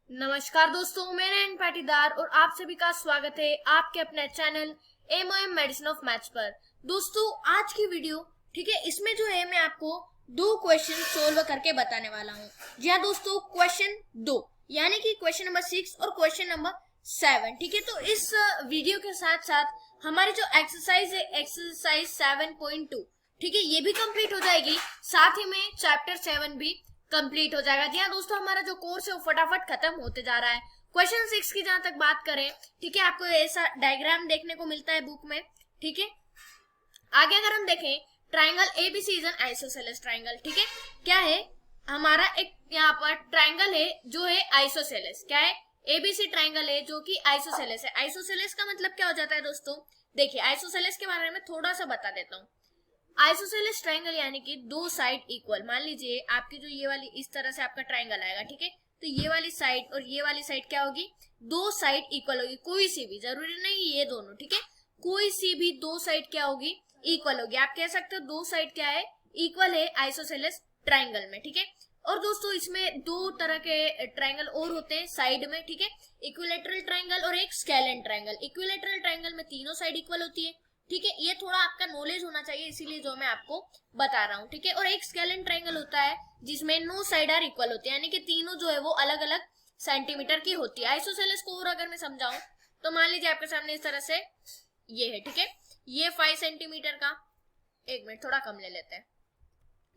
नमस्कार दोस्तों, मैं नयन पाटीदार और आप सभी का स्वागत है आपके अपने channel MOM medicine of maths पर। दोस्तों आज की वीडियो ठीक है, इसमें जो है मैं आपको दो क्वेश्चन सोल्व करके बताने वाला हूँ। जी हाँ दोस्तों, क्वेश्चन 2 यानी कि क्वेश्चन नंबर 6 और क्वेश्चन नंबर 7। ठीक है, तो इस वीडियो के साथ साथ हमारी जो एक्सरसाइज है एक्सरसाइज 7.2 ठीक है, ये भी कंप्लीट हो जाएगी। साथ ही में चैप्टर 7 भी कंप्लीट हो जाएगा। जी हाँ दोस्तों, हमारा जो कोर्स है वो फटाफट खत्म होते जा रहा है। क्वेश्चन 6 की जहां तक बात करें, ठीक है, आपको ऐसा डायग्राम देखने को मिलता है बुक में। ठीक है, आगे अगर हम देखें, triangle ABC is an isosceles triangle. ठीक है, क्या है हमारा एक यहाँ पर ट्राइंगल है जो है आइसोसेलेस। क्या है? एबीसी ट्राइंगल है जो कि आइसोसेलेस है। आइसोसेलेस का मतलब क्या हो जाता है दोस्तों? देखिए, आइसोसेलेस के बारे में थोड़ा सा बता देता हूँ। आइसोसेलेस ट्राइंगल यानी कि दो साइड इक्वल। मान लीजिए आपकी जो ये वाली इस तरह से आपका ट्राइंगल आएगा, ठीक है, तो ये वाली साइड और ये वाली साइड क्या होगी? दो साइड इक्वल होगी। कोई सी भी, जरूरी नहीं ये दोनों, ठीक है, कोई सी भी दो साइड क्या होगी? इक्वल होगी। आप कह सकते हो दो साइड क्या है? इक्वल है आइसोसेलेस ट्राइंगल में। ठीक है, और दोस्तों इसमें दो तरह के ट्राइंगल और होते हैं साइड में। ठीक है, इक्विलेटरल ट्राइंगल और एक स्केलेन ट्राइंगल। इक्विलेटरल ट्राइंगल में तीनों साइड इक्वल होती है। ठीक है, ये थोड़ा आपका नॉलेज होना चाहिए, इसीलिए जो मैं आपको बता रहा हूँ। ठीक है, और एक स्केलेन ट्राइंगल होता है जिसमें नो साइड आर इक्वल होते हैं, यानी कि तीनों जो है वो अलग अलग सेंटीमीटर की होती है। आइसोसेलेस को और अगर मैं समझाऊं तो मान लीजिए आपके सामने इस तरह से ये है। ठीक है, ये 5 सेंटीमीटर का, एक मिनट थोड़ा कम ले लेते हैं,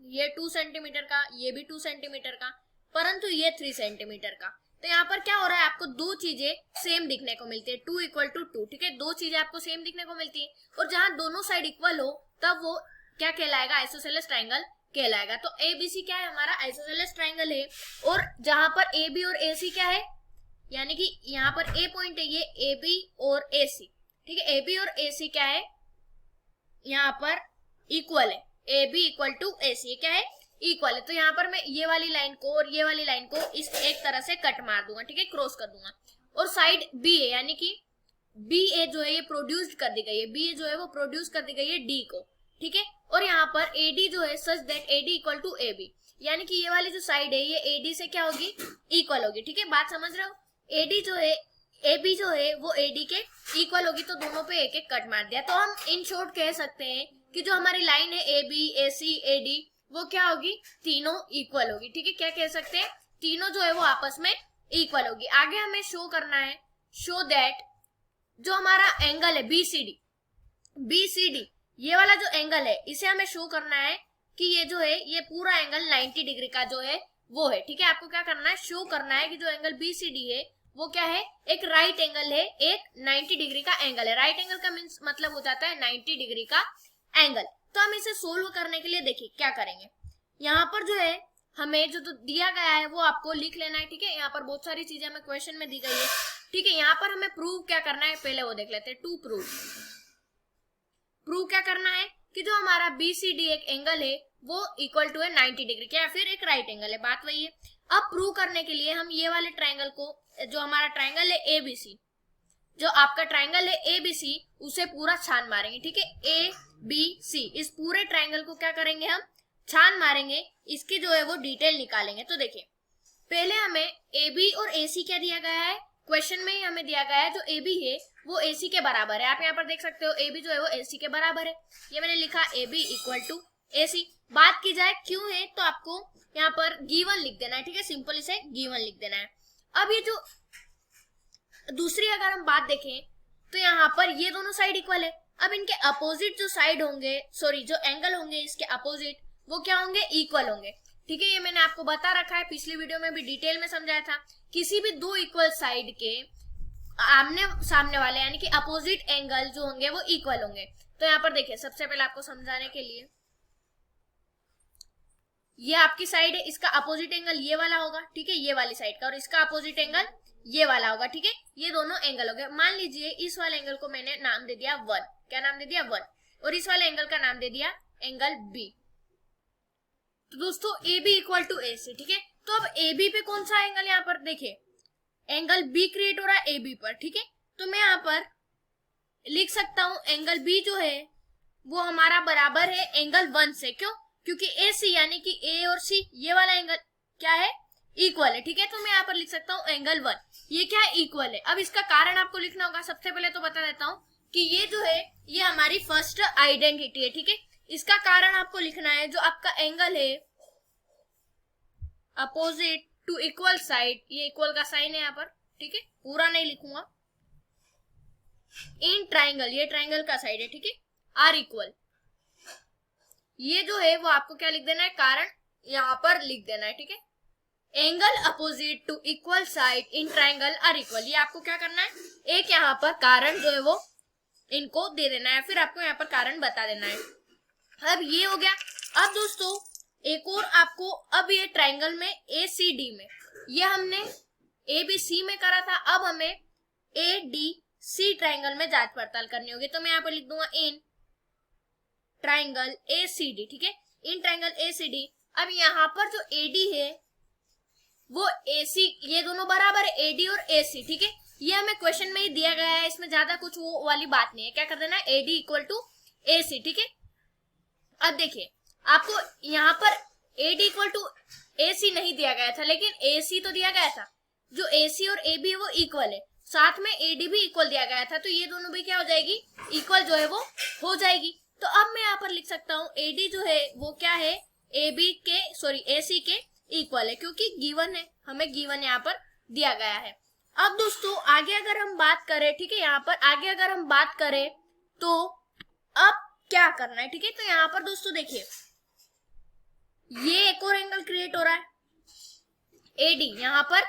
ये 2 सेंटीमीटर का, ये भी 2 सेंटीमीटर का, परंतु ये 3 सेंटीमीटर का। तो यहाँ पर क्या हो रहा है, आपको दो चीजें सेम दिखने को मिलती है, 2 इक्वल टू 2। ठीक है, दो चीजें आपको सेम दिखने को मिलती है, और जहां दोनों साइड इक्वल हो तब वो क्या कहलाएगा? आइसोसेलेस ट्राइंगल कहलाएगा। तो एबीसी क्या है? हमारा आइसोसेलेस ट्राइंगल है। और जहां पर ए बी और ए सी क्या है, यानी कि यहाँ पर ए पॉइंट है, ये ए बी और ए सी। ठीक है, ए बी और ए सी क्या है? यहाँ पर इक्वल है। ए बी इक्वल टू ए सी क्या है? इक्वल है। तो यहाँ पर मैं ये वाली लाइन को और ये वाली लाइन को इस एक तरह से कट मार दूंगा। ठीक है, क्रॉस कर दूंगा। और साइड बी है, यानी कि बी ए जो है ये प्रोड्यूस कर दी गई है, बी ए जो है वो प्रोड्यूस कर दी गई है डी को। ठीक है, और यहाँ पर ए डी जो है such that A D equal to A B, यानी कि ये वाली जो साइड है ये ए डी से क्या होगी? इक्वल होगी। ठीक है, बात समझ रहे हो? ए डी जो है, ए बी जो है वो ए डी के इक्वल होगी, तो दोनों पे एक एक कट मार दिया। तो हम इन शॉर्ट कह सकते हैं कि जो हमारी लाइन है A B A C A D वो क्या होगी? तीनों इक्वल होगी। ठीक है, क्या कह सकते हैं? तीनों जो है वो आपस में इक्वल होगी। आगे हमें शो करना है, शो दैट जो हमारा एंगल है बीसीडी, बीसीडी ये वाला जो एंगल है इसे हमें शो करना है कि ये जो है ये पूरा एंगल 90 डिग्री का जो है वो है। ठीक है, आपको क्या करना है? शो करना है कि जो एंगल बीसीडी है वो क्या है? एक राइट एंगल है, एक 90 डिग्री का एंगल है। राइट एंगल का मीन्स मतलब हो जाता है 90 डिग्री का एंगल। तो हम इसे सोल्व करने के लिए देखिए क्या करेंगे। यहाँ पर जो है हमें जो तो दिया गया है वो आपको लिख लेना है। ठीक है, यहाँ पर बहुत सारी चीजें हमें क्वेश्चन में दी गई है। ठीक है, यहाँ पर हमें प्रूव क्या करना है पहले वो देख लेते हैं। टू प्रूव, प्रूव क्या करना है कि जो हमारा बीसीडी एक एंगल है वो इक्वल टू है 90 डिग्री का, या फिर एक राइट एंगल है। बात वही है। अब प्रूव करने के लिए हम ये वाले ट्राइंगल को, जो हमारा ट्राइंगल है एबीसी, जो आपका ट्राइंगल है एबीसी, उसे पूरा छान मारेंगे। ठीक है, ए बी सी, इस पूरे ट्राइंगल को क्या करेंगे? हम छान मारेंगे, इसकी जो है वो डिटेल निकालेंगे। तो देखिए, पहले हमें ए बी और ए सी क्या दिया गया है? क्वेश्चन में ही हमें दिया गया है जो ए बी है वो ए सी के बराबर है। आप यहाँ पर देख सकते हो ए बी जो है वो ए सी के बराबर है। ये मैंने लिखा ए बी इक्वल टू ए सी। बात की जाए क्यों है, तो आपको यहाँ पर गिवन लिख देना है। ठीक है, सिंपल इसे गिवन लिख देना है। अब ये जो दूसरी अगर हम बात देखें तो यहाँ पर ये दोनों साइड इक्वल है। अब इनके अपोजिट जो साइड होंगे, सॉरी जो एंगल होंगे इसके अपोजिट, वो क्या होंगे? इक्वल होंगे। ठीक है, ये मैंने आपको बता रखा है, पिछली वीडियो में भी डिटेल में समझाया था। किसी भी दो इक्वल साइड के आमने सामने वाले यानी कि अपोजिट एंगल जो होंगे वो इक्वल होंगे। तो यहाँ पर देखिए, सबसे पहले आपको समझाने के लिए, ये आपकी साइड है, इसका अपोजिट एंगल ये वाला होगा। ठीक है, ये वाली साइड का, और इसका अपोजिट एंगल ये वाला होगा। ठीक है, ये दोनों एंगल हो गए। मान लीजिए इस वाले एंगल को मैंने नाम दे दिया 1। क्या नाम दे दिया? 1। और इस वाले एंगल का नाम दे दिया एंगल बी। तो दोस्तों A B equal to A C. ठीक है, तो अब ए बी पे कौन सा एंगल? यहाँ पर देखिए एंगल बी क्रिएट हो रहा है ए बी पर। ठीक है, तो मैं यहाँ पर लिख सकता हूं एंगल बी जो है वो हमारा बराबर है एंगल 1 से। क्यों? क्योंकि ए सी यानी कि ए और सी, ये वाला एंगल क्या है? इक्वल है, ठीक है। तो मैं यहाँ पर लिख सकता हूँ एंगल 1, ये क्या है, इक्वल है। अब इसका कारण आपको लिखना होगा। सबसे पहले तो बता देता हूँ कि ये जो है ये हमारी फर्स्ट आइडेंटिटी है, ठीक है। इसका कारण आपको लिखना है, जो आपका एंगल है अपोजिट टू इक्वल साइड, ये इक्वल का साइन है यहाँ पर, ठीक है, पूरा नहीं लिखूंगा। इन ट्राइंगल, ये ट्राइंगल का साइड है, ठीक है, आर इक्वल, ये जो है वो आपको क्या लिख देना है, कारण यहाँ पर लिख देना है, ठीक है। Angle opposite to equal side in triangle are equal, ये आपको क्या करना है, एक यहाँ पर कारण जो है वो इनको दे देना है, फिर आपको यहाँ पर कारण बता देना है। अब ये हो गया। अब दोस्तों एक और आपको, अब ये ट्राइंगल में ए सी डी में, ये हमने ए बी सी में करा था, अब हमें ए डी सी ट्राइंगल में जांच पड़ताल करनी होगी। तो मैं यहाँ पर लिख दूंगा in triangle A C D, ठीक है, in triangle A C D. अब यहाँ पर जो ए डी है वो ए सी, ये दोनों बराबर है, ए डी और ए सी, ठीक है। ये हमें क्वेश्चन में ही दिया गया है, इसमें ज्यादा कुछ वो वाली बात नहीं है। क्या कर देना है, ए D equal to A C, ठीक है। अब देखिए आपको यहाँ पर ए डी इक्वल टू ए सी नहीं दिया गया था, लेकिन ए सी तो दिया गया था। जो ए सी और ए बी है वो इक्वल है, साथ में ए डी भी इक्वल दिया गया था, तो ये दोनों भी क्या हो जाएगी, इक्वल जो है वो हो जाएगी। तो अब मैं यहाँ पर लिख सकता हूँ ए डी जो है वो क्या है, ए बी के, सॉरी ए सी के इक्वल है, क्योंकि गिवन है, हमें गिवन यहाँ पर दिया गया है। अब दोस्तों आगे अगर हम बात करें, ठीक है, यहाँ पर आगे अगर हम बात करें तो अब क्या करना है, ठीक है। तो यहाँ पर दोस्तों देखिए ये एक और एंगल क्रिएट हो रहा है एडी, यहाँ पर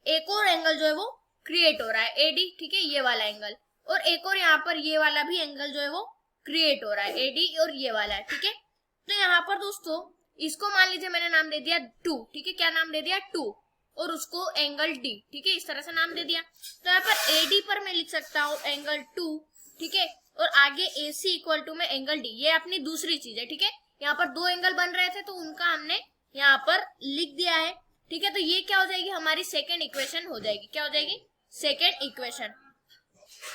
एक और एंगल जो है वो क्रिएट हो रहा है एडी, ठीक है, ये वाला एंगल, और एक और यहाँ पर ये वाला भी एंगल जो है वो क्रिएट हो रहा है एडी और ये वाला है, ठीक है। तो यहाँ पर दोस्तों इसको मान लीजिए मैंने नाम दे दिया 2, ठीक है, क्या नाम दे दिया 2, और उसको एंगल डी, ठीक है, इस तरह से नाम दे दिया। तो यहाँ पर एडी पर मैं लिख सकता हूँ एंगल 2, ठीक है, और आगे ए सी इक्वल टू में एंगल डी, ये अपनी दूसरी चीज है, ठीक है। यहाँ पर दो एंगल बन रहे थे तो उनका हमने यहाँ पर लिख दिया है, ठीक है। तो ये क्या हो जाएगी, हमारी सेकेंड इक्वेशन हो जाएगी, क्या हो जाएगी, सेकेंड इक्वेशन।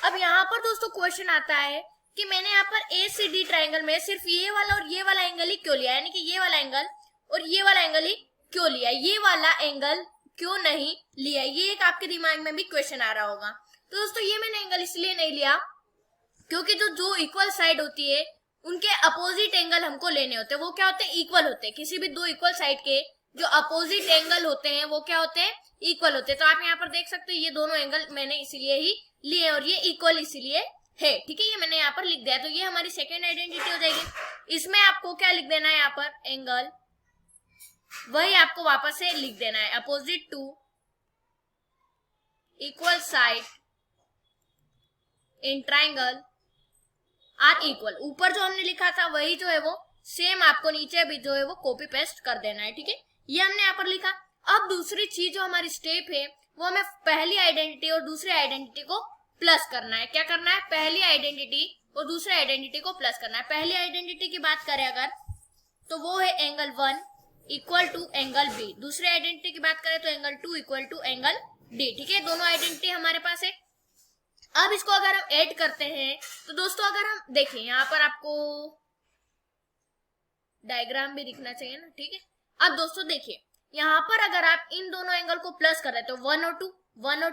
अब यहाँ पर दोस्तों क्वेश्चन आता है कि मैंने यहाँ पर ए सी डी ट्राइंगल में सिर्फ ये वाला और ये वाला एंगल ही क्यों लिया, यानी कि ये वाला एंगल और ये वाला एंगल ही क्यों लिया, ये वाला एंगल क्यों नहीं लिया, ये एक आपके दिमाग में भी क्वेश्चन आ रहा होगा। तो दोस्तों ये मैंने एंगल इसलिए नहीं लिया क्योंकि जो इक्वल साइड होती है उनके अपोजिट एंगल हमको लेने होते हैं, वो क्या होते हैं, इक्वल होते हैं। किसी भी दो इक्वल साइड के जो अपोजिट एंगल होते हैं वो क्या होते हैं, इक्वल होते हैं। तो आप यहाँ पर देख सकते हो ये दोनों एंगल मैंने इसीलिए ही लिए और ये इक्वल इसीलिए है, ठीक है, ये मैंने यहाँ पर लिख दिया। तो ये हमारी सेकेंड आइडेंटिटी हो जाएगी। इसमें आपको क्या लिख देना है, यहाँ पर एंगल वही आपको वापस से लिख देना है, opposite to equal side in triangle are equal. ऊपर जो हमने लिखा था वही जो है वो सेम आपको नीचे भी जो है वो कॉपी पेस्ट कर देना है, ठीक है, ये हमने यहाँ पर लिखा। अब दूसरी चीज जो हमारी स्टेप है वो हमें पहली आइडेंटिटी और दूसरी आइडेंटिटी को प्लस करना है। क्या करना है, पहली आइडेंटिटी और दूसरी आइडेंटिटी को प्लस करना है। पहली आइडेंटिटी की बात करें अगर तो वो है angle 1 equal to angle B, दूसरी आइडेंटिटी की बात करें तो angle 2 equal to angle D, ठीक है, दोनों आइडेंटिटी हमारे पास है। अब इसको अगर हम ऐड करते हैं तो दोस्तों अगर हम देखें यहाँ पर आपको डायग्राम भी दिखना चाहिए ना, ठीक है। अब दोस्तों देखिए यहाँ पर अगर आप इन दोनों एंगल को प्लस कर देते हो 1 और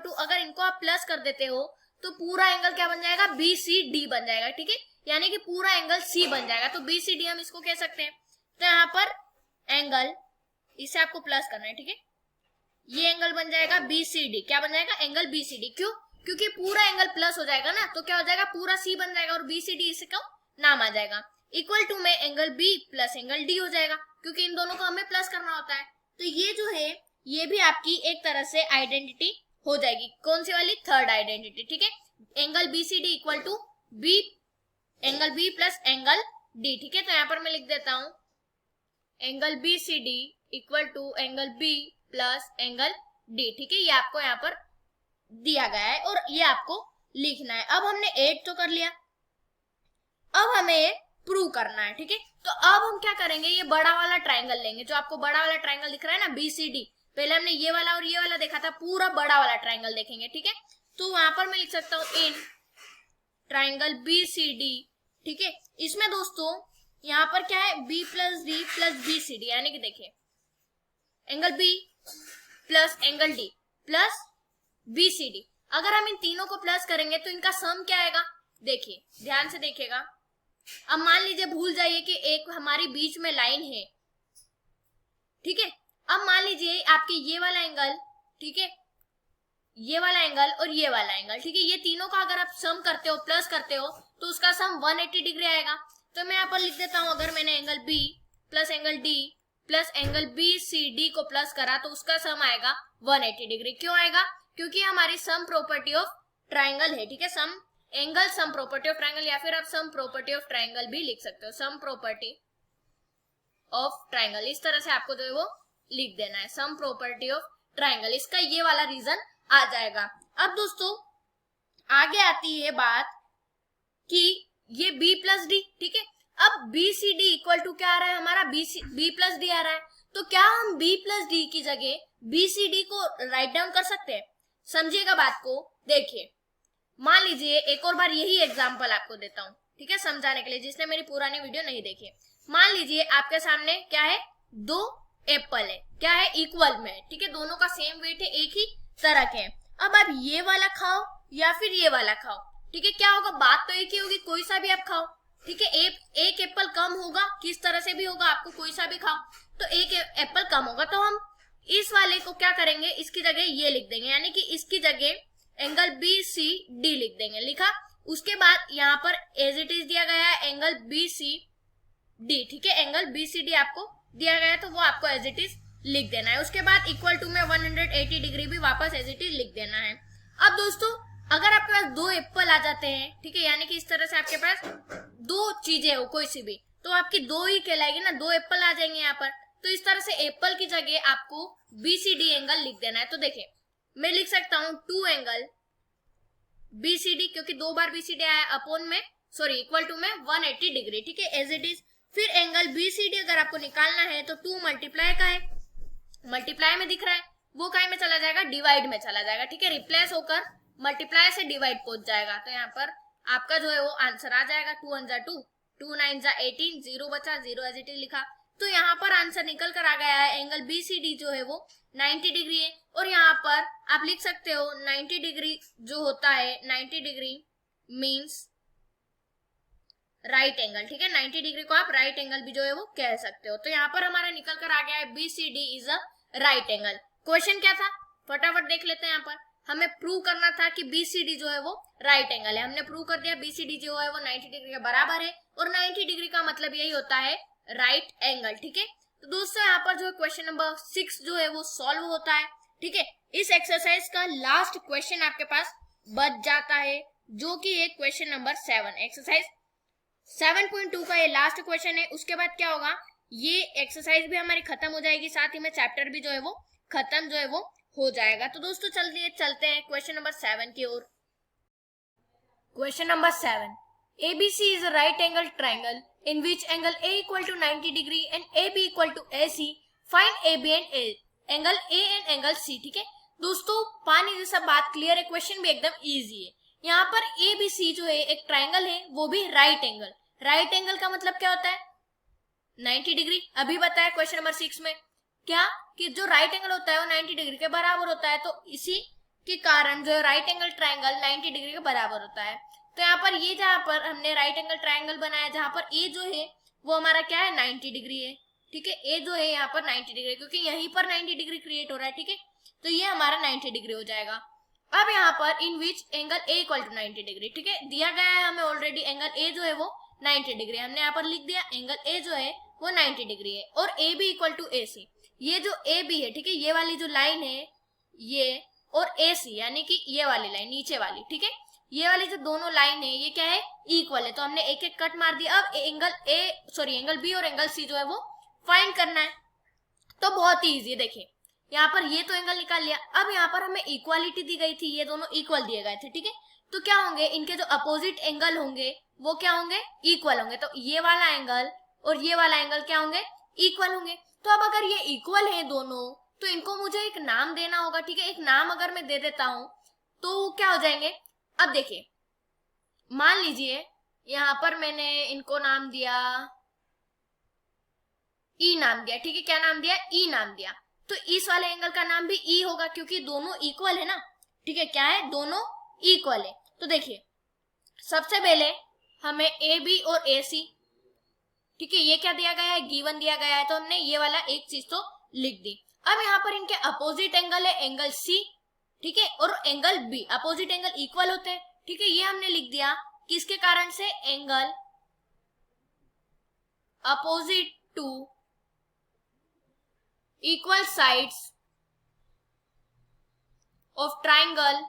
2, अगर इनको आप प्लस कर देते हो तो पूरा एंगल क्या बन जाएगा, बी सी डी बन जाएगा, ठीक है, यानी कि पूरा एंगल सी बन जाएगा। तो बी सी डी हम इसको कह सकते हैं। तो यहाँ पर एंगल, इसे आपको प्लस करना है, ठीक है, ये एंगल बन जाएगा बी सी डी, क्या बन जाएगा, एंगल बी सी डी। क्यों, क्योंकि पूरा एंगल प्लस हो जाएगा ना, तो क्या हो जाएगा, पूरा सी बन जाएगा और बी सी डी इसका नाम आ जाएगा। इक्वल टू में angle B plus angle D हो जाएगा, क्योंकि इन दोनों को हमें प्लस करना होता है। तो ये जो है ये भी आपकी एक तरह से आइडेंटिटी हो जाएगी। कौन सी वाली, थर्ड आइडेंटिटी, ठीक है, angle B C D equal to B, angle B plus angle D, ठीक है। तो यहाँ पर मैं लिख देता हूं angle B C D equal to angle B plus angle D, ठीक है, ये आपको यहाँ पर दिया गया है और ये आपको लिखना है। अब हमने ऐड तो कर लिया, अब हमें प्रूव करना है, ठीक है। तो अब हम क्या करेंगे, ये बड़ा वाला ट्राइंगल लेंगे, जो आपको बड़ा वाला ट्राइंगल दिख रहा है ना बी सी डी, पहले हमने ये वाला और ये वाला देखा था, पूरा बड़ा वाला ट्राइंगल देखेंगे, ठीक है। तो वहां पर मैं लिख सकता हूँ in triangle B C D, ठीक है। इसमें दोस्तों यहाँ पर क्या है, B plus D plus B C D, यानी कि देखिए angle B plus angle D plus BCD। अगर हम इन तीनों को प्लस करेंगे तो इनका सम क्या आएगा, देखिए ध्यान से देखिएगा। अब मान लीजिए भूल जाइए कि एक हमारी बीच में लाइन है, ठीक है। अब मान लीजिए आपके ये वाला एंगल, ठीक है, ये वाला एंगल और ये वाला एंगल, ठीक है, ये तीनों का अगर आप सम करते हो, प्लस करते हो, तो उसका सम 180 डिग्री आएगा। तो मैं यहाँ पर लिख देता हूं, अगर मैंने angle B plus angle D plus angle BCD को प्लस करा तो उसका सम आएगा 180 डिग्री। क्यों आएगा, क्योंकि हमारी सम प्रॉपर्टी ऑफ ट्राइंगल है, ठीक है, sum angle sum property of triangle, या फिर आप सम प्रॉपर्टी ऑफ ट्राइंगल भी लिख सकते हो, सम प्रॉपर्टी ऑफ ट्राइंगल, इस तरह से आपको जो है वो लिख देना है, सम प्रॉपर्टी ऑफ ट्राइंगल। इसका ये वाला रीजन आ जाएगा। अब दोस्तों आगे आती है बात कि ये B प्लस डी, ठीक है। अब BCD इक्वल टू क्या आ रहा है हमारा, B प्लस डी आ रहा है। तो क्या हम B प्लस डी की जगह BCD को राइट डाउन कर सकते हैं? समझिएगा बात को, देखिए मान लीजिए एक और बार यही एग्जांपल आपको देता हूं, ठीक है, समझाने के लिए, जिसने मेरी पुरानी वीडियो नहीं देखी। मान लीजिए आपके सामने क्या है, दो एप्पल है, क्या है, इक्वल में, ठीक है, दोनों का सेम वेट है, एक ही तरह के हैं। अब आप ये वाला खाओ या फिर ये वाला खाओ, ठीक है, क्या होगा, बात तो एक ही होगी, कोई सा भी आप खाओ, ठीक है। एक एप्पल कम होगा, किस तरह से भी होगा, आपको कोई सा भी खाओ तो एक एप्पल कम होगा। तो हम इस वाले को क्या करेंगे, इसकी जगह ये लिख देंगे, यानी कि इसकी जगह एंगल BCD लिख देंगे, लिखा। उसके बाद यहाँ पर एज इट इज दिया गया है एंगल BCD, ठीक है, एंगल BCD आपको दिया गया है तो वो आपको एज इट इज लिख देना है। उसके बाद इक्वल टू में 180 डिग्री भी वापस एज इट इज लिख देना है। अब दोस्तों अगर आपके पास दो एप्पल आ जाते हैं, ठीक है, यानी कि इस तरह से आपके पास दो चीजें हो कोई सी भी, तो आपकी दो ही कहलाएगी ना, दो एप्पल आ जाएंगे यहाँ पर। तो इस तरह से एप्पल की जगह आपको BCD एंगल लिख देना है। तो देखिए मैं लिख सकता हूं 2 एंगल BCD, क्योंकि दो बार BCD आया, अपॉन में सॉरी इक्वल टू में 180 डिग्री, ठीक है, एज इट इज। फिर एंगल BCD अगर आपको निकालना है तो 2 मल्टीप्लाई का है, मल्टीप्लाई में दिख रहा है, वो काय में चला जाएगा, डिवाइड में चला जाएगा, ठीक है, रिप्लेस होकर मल्टीप्लाई से डिवाइड पहुंच जाएगा। तो यहाँ पर आपका जो है वो आंसर आ जाएगा 2 1 जा 2, 2 9 जा 18, 0 बचा, 0 एज इट इज लिखा। तो यहाँ पर आंसर निकल कर आ गया है, एंगल BCD जो है वो 90 डिग्री है। और यहाँ पर आप लिख सकते हो 90 डिग्री जो होता है, 90 डिग्री मीन्स राइट एंगल, ठीक है, 90 डिग्री को आप राइट एंगल भी जो है वो कह सकते हो। तो यहाँ पर हमारा निकल कर आ गया है BCD is a right angle. Question क्या था, फटाफट देख लेते हैं। यहाँ पर हमें प्रूव करना था कि BCD जो है वो राइट एंगल है, हमने प्रूव कर दिया, BCD जो है वो 90 डिग्री के बराबर है, और 90 डिग्री का मतलब यही होता है राइट एंगल, ठीक है। तो दोस्तों यहाँ पर जो क्वेश्चन नंबर 6 जो है वो सॉल्व होता है, ठीक है। इस एक्सरसाइज का लास्ट क्वेश्चन आपके पास बच जाता है, जो कि है क्वेश्चन नंबर 7, एक्सरसाइज 7.2 का ये लास्ट क्वेश्चन है। उसके बाद क्या होगा, ये एक्सरसाइज भी हमारी खत्म हो जाएगी, साथ ही में चैप्टर भी जो है वो खत्म जो है वो हो जाएगा। तो दोस्तों चलते हैं क्वेश्चन नंबर 7 की ओर। Question number 7, ABC is a right angle triangle in which angle A equal to 90 degree and AB equal to AC. Find AB and angle A and angle C, ठीक है। दोस्तों पानी जैसा बात क्लियर है, question भी एकदम इजी है। यहाँ पर ABC जो है एक ट्राइंगल है, वो भी राइट एंगल। राइट एंगल का मतलब क्या होता है, 90 डिग्री। अभी बताया क्वेश्चन नंबर 6 में क्या, कि जो राइट एंगल होता है वो 90 डिग्री के बराबर होता है। तो इसी के कारण जो राइट एंगल ट्राइंगल 90 डिग्री के बराबर होता है। तो यहाँ पर ये जहाँ पर हमने राइट एंगल ट्राइंगल बनाया, जहाँ पर ए जो है वो हमारा क्या है, 90 डिग्री है, ठीक है। ए जो है यहाँ पर 90 डिग्री, क्योंकि यहीं पर 90 डिग्री क्रिएट हो रहा है, ठीक है। तो ये हमारा 90 डिग्री हो जाएगा। अब यहाँ पर in which angle A equal to 90 degree, ठीक है, दिया गया है हमें ऑलरेडी, एंगल ए जो है वो 90 डिग्री, हमने यहाँ पर लिख दिया एंगल ए जो है वो 90 डिग्री है, और ए बी इक्वल टू ए सी। ये जो ए बी है, ठीक है, ये वाली जो लाइन है ये, और ए सी यानी कि ये वाली लाइन नीचे वाली, ठीक है, ये वाली जो दोनों लाइन है ये क्या है, इक्वल है। तो हमने एक एक कट मार दिया। अब एंगल बी और एंगल सी जो है वो फाइंड करना है। तो बहुत ही इजी है, देखिए यहाँ पर ये तो एंगल निकाल लिया। अब यहाँ पर हमें इक्वालिटी दी गई थी, ये दोनों इक्वल दिए गए थे, ठीक है। तो क्या होंगे, इनके जो अपोजिट एंगल होंगे वो क्या होंगे, इक्वल होंगे। तो ये वाला एंगल और ये वाला एंगल क्या होंगे, इक्वल होंगे। तो अब अगर ये इक्वल है दोनों, तो इनको मुझे एक नाम देना होगा, ठीक है। एक नाम अगर मैं दे देता हूं तो क्या हो जाएंगे। अब देखिए मान लीजिए यहां पर मैंने इनको नाम दिया, ई नाम दिया, ठीक है, क्या नाम दिया, ई नाम दिया। तो इस वाले एंगल का नाम भी ई होगा क्योंकि दोनों इक्वल है ना, ठीक है, क्या है, दोनों इक्वल है। तो देखिए सबसे पहले हमें ए बी और ए सी, ठीक है, ये क्या दिया गया है, गिवन दिया गया है, तो हमने ये वाला एक चीज तो लिख दी। अब यहाँ पर इनके अपोजिट एंगल है एंगल सी, ठीक है, और angle B, opposite angle equal होते हैं, ठीक है, ये हमने लिख दिया किसके कारण से, angle opposite to equal sides of triangle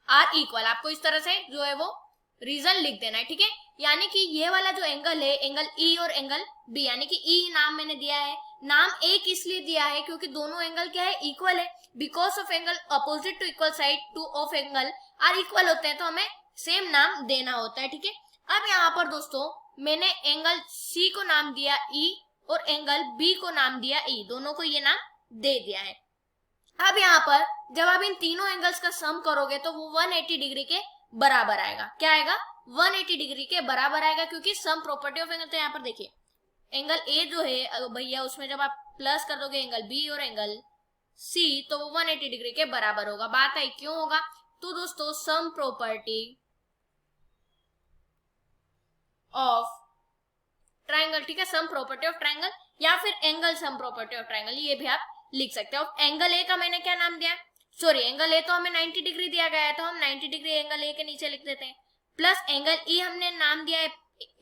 are equal. आपको इस तरह से जो है वो रीजन लिख देना है, ठीक है, यानी कि ये वाला जो एंगल है एंगल ई और एंगल बी, यानी कि ई नाम मैंने दिया है, नाम एक इसलिए दिया है क्योंकि दोनों एंगल क्या है, इक्वल है, because of angle opposite to equal side to of angle are equal होते हैं, तो हमें सेम नाम देना होता है, ठीक है। अब यहाँ पर दोस्तों मैंने एंगल सी को नाम दिया ई और एंगल बी को नाम दिया ई, दोनों को ये नाम दे दिया है। अब यहाँ पर जब आप इन तीनों एंगल्स का सम करोगे तो वो 180 डिग्री के बराबर आएगा। क्या आएगा, 180 डिग्री के बराबर आएगा, क्योंकि सम प्रॉपर्टी ऑफ एंगल। तो यहाँ पर देखिए एंगल ए जो है भैया, उसमें जब आप प्लस कर दोगे एंगल बी और एंगल सी तो वो 180 डिग्री के बराबर होगा। बात आई क्यों होगा, तो दोस्तों सम प्रॉपर्टी ऑफ ट्राइंगल, ठीक है, सम प्रॉपर्टी ऑफ ट्राइंगल या फिर angle sum property of triangle, ये भी आप लिख सकते हो। एंगल ए का मैंने क्या नाम दिया, सॉरी एंगल ए तो हमें 90 डिग्री दिया गया है, तो हम 90 डिग्री एंगल ए के नीचे लिख देते हैं, प्लस एंगल ई हमने नाम दिया है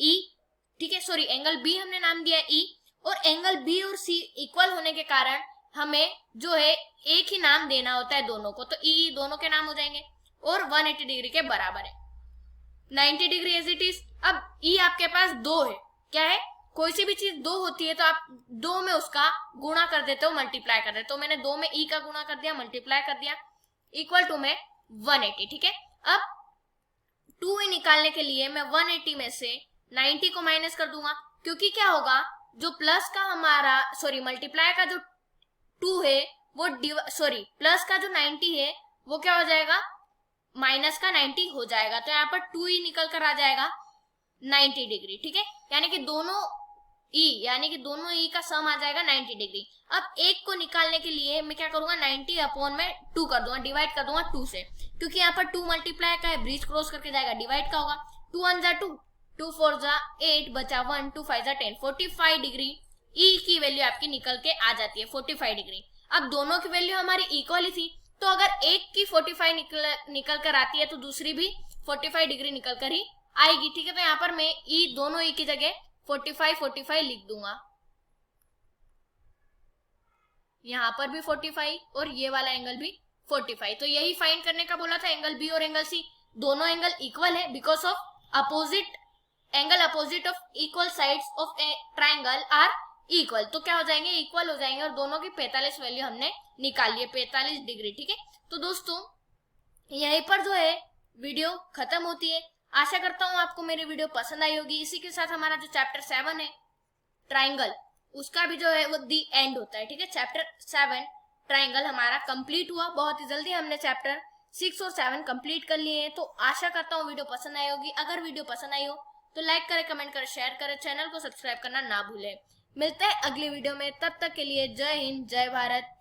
ई, ठीक है, सॉरी एंगल बी हमने नाम दिया है ई, और एंगल बी और सी इक्वल होने के कारण हमें जो है एक ही नाम देना होता है दोनों को, तो ई दोनों के नाम हो जाएंगे और 180 डिग्री के बराबर है, 90 डिग्री एज इट इज। अब ई आपके पास दो है, क्या है, कोई सी भी चीज दो होती है तो आप दो में उसका गुणा कर देते हो, मल्टीप्लाई कर देते हो, तो मैंने दो में ई का गुणा कर दिया, मल्टीप्लाई कर दिया, इक्वल टू में 180, ठीक है। अब 2 निकालने के लिए मैं 180 में से 90 को माइनस कर दूंगा, क्योंकि क्या होगा, जो प्लस का हमारा सॉरी मल्टीप्लाई का जो 2 है वो सॉरी प्लस का जो 90 है वो क्या हो जाएगा, माइनस का 90 हो जाएगा, तो यहाँ पर 2 ही निकल कर आ जाएगा 90 डिग्री, ठीक है, यानी कि दोनों ई का सम आ जाएगा 90 डिग्री। अब एक को निकालने के लिए मैं क्या करूंगा, 90 अपॉन में 2 कर दूंगा, डिवाइड कर दूंगा 2 से, क्योंकि यहाँ पर 2 मल्टीप्लाई का है, ब्रिज क्रॉस करके जाएगा, डिवाइड का होगा, 2 1 जा 2, 2 4 जा 8, बचा 1, 2 5 जा 10, 45 डिग्री ई की वैल्यू आपकी निकल के आ जाती है 45 डिग्री। अब दोनों की वैल्यू हमारी इक्वल ही थी, तो अगर एक की 45 निकल कर आती है तो दूसरी भी 45 डिग्री निकल कर ही आएगी, ठीक है। तो यहाँ पर मैं ई दोनों ई की जगह 45 लिख दूंगा, यहाँ पर भी 45 और ये वाला एंगल भी 45। तो यही फाइंड करने का बोला था, एंगल बी और एंगल सी दोनों एंगल इक्वल है, because of angle opposite of equal sides of a triangle are equal, तो क्या हो जाएंगे, इक्वल हो जाएंगे, और दोनों की 45 वैल्यू हमने निकाल ली है, 45 डिग्री, ठीक है। तो दोस्तों यहीं पर जो है वीडियो खत्म होती है। आशा करता हूँ आपको मेरी वीडियो पसंद आई होगी। इसी के साथ हमारा जो चैप्टर 7 है ट्राइंगल, उसका भी जो है वो दी एंड होता है, ठीक है। चैप्टर 7 ट्राइंगल हमारा कंप्लीट हुआ, बहुत ही जल्दी हमने चैप्टर 6 और 7 कंप्लीट कर लिए हैं। तो आशा करता हूँ वीडियो पसंद आई होगी। अगर वीडियो पसंद आई हो तो लाइक करें, कमेंट करें, शेयर करें, चैनल को सब्सक्राइब करना ना भूलें। मिलते हैं अगली वीडियो में, तब तक के लिए जय हिंद, जय भारत।